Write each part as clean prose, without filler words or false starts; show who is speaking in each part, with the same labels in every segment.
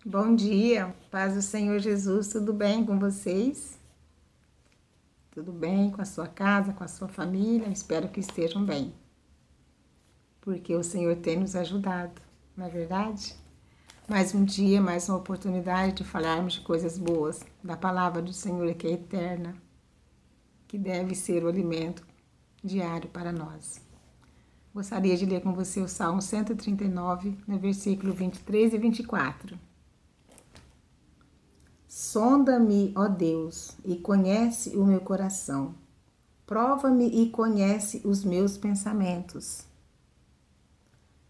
Speaker 1: Bom dia, paz do Senhor Jesus, tudo bem com vocês? Tudo bem com a sua casa, com a sua família? Espero que estejam bem, porque o Senhor tem nos ajudado, não é verdade? Mais um dia, mais uma oportunidade de falarmos de coisas boas, da palavra do Senhor que é eterna, que deve ser o alimento diário para nós. Gostaria de ler com você o Salmo 139, no versículo 23 e 24. Sonda-me, ó Deus, e conhece o meu coração. Prova-me e conhece os meus pensamentos.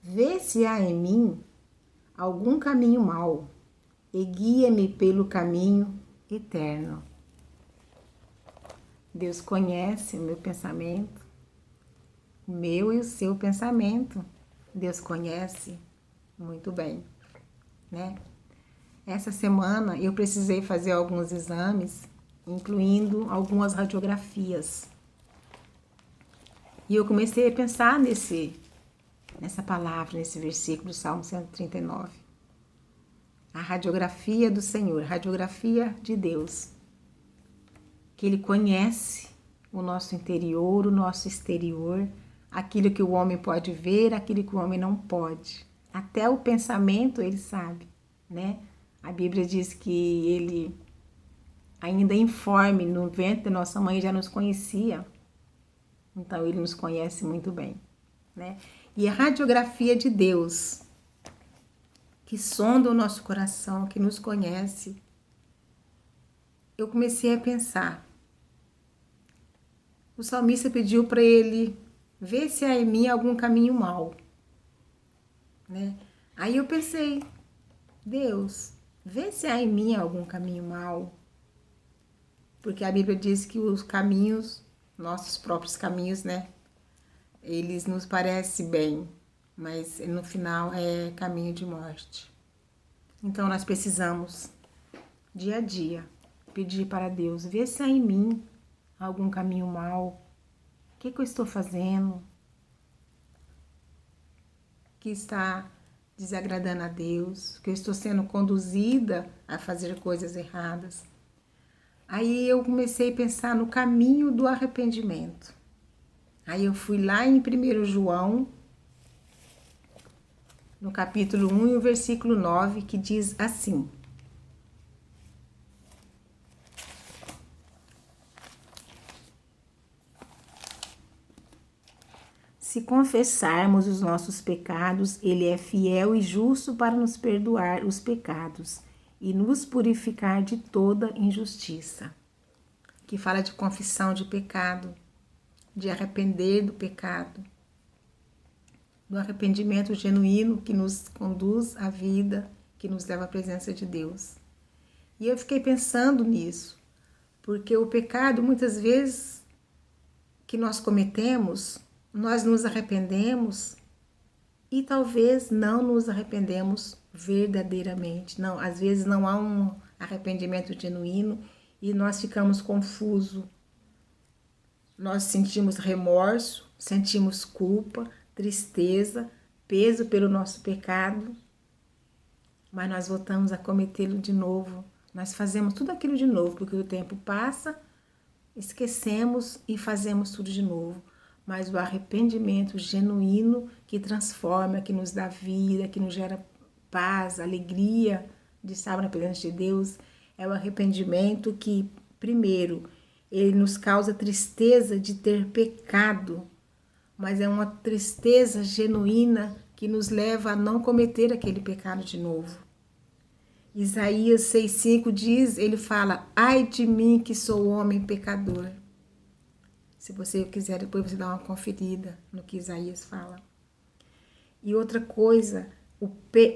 Speaker 1: Vê se há em mim algum caminho mau e guia-me pelo caminho eterno. Deus conhece o meu pensamento, o meu e o seu pensamento. Deus conhece muito bem, né? Essa semana eu precisei fazer alguns exames, incluindo algumas radiografias. E eu comecei a pensar nessa palavra, nesse versículo do Salmo 139. A radiografia do Senhor, radiografia de Deus. Que Ele conhece o nosso interior, o nosso exterior, aquilo que o homem pode ver, aquilo que o homem não pode. Até o pensamento Ele sabe, né? A Bíblia diz que Ele, ainda informe no ventre da nossa mãe, já nos conhecia. Então, Ele nos conhece muito bem, né? E a radiografia de Deus, que sonda o nosso coração, que nos conhece, eu comecei a pensar. O salmista pediu para ele ver se há em mim algum caminho mau, né? Aí eu pensei, Deus, vê se há em mim algum caminho mau, porque a Bíblia diz que os caminhos, nossos próprios caminhos, né? Eles nos parecem bem, mas no final é caminho de morte. Então nós precisamos, dia a dia, pedir para Deus, ver se há em mim algum caminho mau, o que eu estou fazendo, que está desagradando a Deus, que eu estou sendo conduzida a fazer coisas erradas. Aí eu comecei a pensar no caminho do arrependimento. Aí eu fui lá em 1 João, no capítulo 1 e o versículo 9, que diz assim: se confessarmos os nossos pecados, Ele é fiel e justo para nos perdoar os pecados e nos purificar de toda injustiça. Que fala de confissão de pecado, de arrepender do pecado, do arrependimento genuíno que nos conduz à vida, que nos leva à presença de Deus. E eu fiquei pensando nisso, porque o pecado, muitas vezes, que nós cometemos, nós nos arrependemos e talvez não nos arrependemos verdadeiramente. Não, às vezes não há um arrependimento genuíno e nós ficamos confusos. Nós sentimos remorso, sentimos culpa, tristeza, peso pelo nosso pecado, mas nós voltamos a cometê-lo de novo. Nós fazemos tudo aquilo de novo, porque o tempo passa, esquecemos e fazemos tudo de novo. Mas o arrependimento genuíno que transforma, que nos dá vida, que nos gera paz, alegria de estar na presença de Deus, é o arrependimento que, primeiro, ele nos causa tristeza de ter pecado, mas é uma tristeza genuína que nos leva a não cometer aquele pecado de novo. Isaías 6,5 diz, ele fala, ai de mim que sou homem pecador. Se você quiser, depois você dá uma conferida no que Isaías fala. E outra coisa,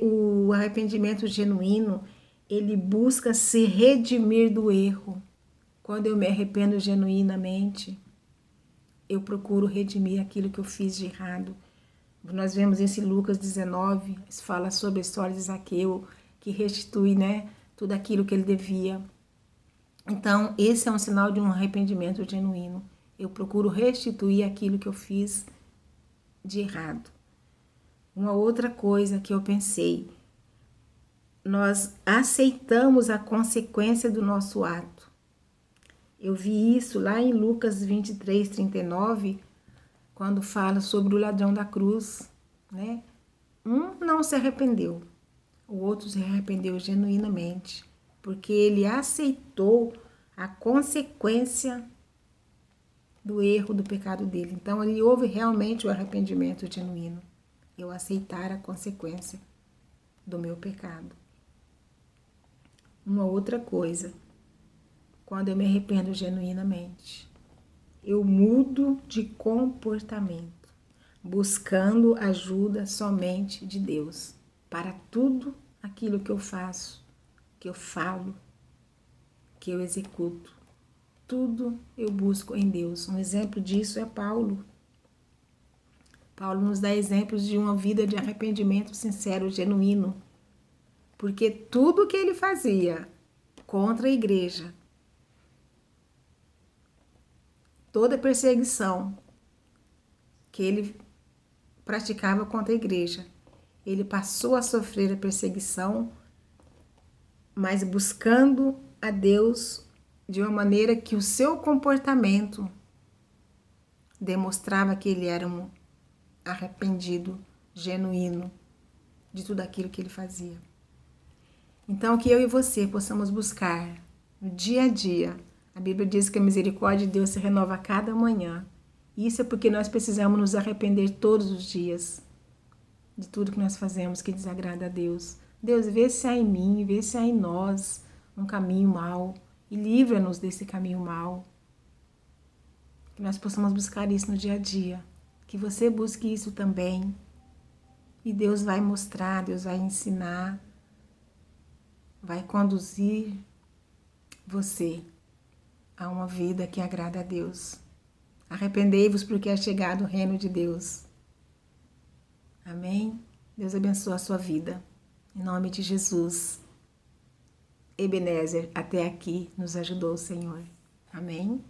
Speaker 1: o arrependimento genuíno, ele busca se redimir do erro. Quando eu me arrependo genuinamente, eu procuro redimir aquilo que eu fiz de errado. Nós vemos isso em Lucas 19, fala sobre a história de Zaqueu, que restitui, né, tudo aquilo que ele devia. Então, esse é um sinal de um arrependimento genuíno. Eu procuro restituir aquilo que eu fiz de errado. Uma outra coisa que eu pensei, nós aceitamos a consequência do nosso ato. Eu vi isso lá em Lucas 23, 39, quando fala sobre o ladrão da cruz, né? Um não se arrependeu, o outro se arrependeu genuinamente, porque ele aceitou a consequência do erro, do pecado dele. Então, ele houve realmente o arrependimento genuíno. Eu aceitar a consequência do meu pecado. Uma outra coisa, quando eu me arrependo genuinamente, eu mudo de comportamento, buscando ajuda somente de Deus para tudo aquilo que eu faço, que eu falo, que eu executo. Tudo eu busco em Deus. Um exemplo disso é Paulo. Paulo nos dá exemplos de uma vida de arrependimento sincero, genuíno, porque tudo que ele fazia contra a igreja, toda perseguição que ele praticava contra a igreja, ele passou a sofrer a perseguição, mas buscando a Deus de uma maneira que o seu comportamento demonstrava que ele era um arrependido, genuíno de tudo aquilo que ele fazia. Então, que eu e você possamos buscar no dia a dia. A Bíblia diz que a misericórdia de Deus se renova a cada manhã. Isso é porque nós precisamos nos arrepender todos os dias de tudo que nós fazemos que desagrada a Deus. Deus, vê se há em mim, vê se há em nós um caminho mau e livra-nos desse caminho mau. Que nós possamos buscar isso no dia a dia. Que você busque isso também. E Deus vai mostrar, Deus vai ensinar, vai conduzir você a uma vida que agrada a Deus. Arrependei-vos porque é chegado o reino de Deus. Amém? Deus abençoe a sua vida. Em nome de Jesus. Ebenezer, até aqui nos ajudou o Senhor. Amém?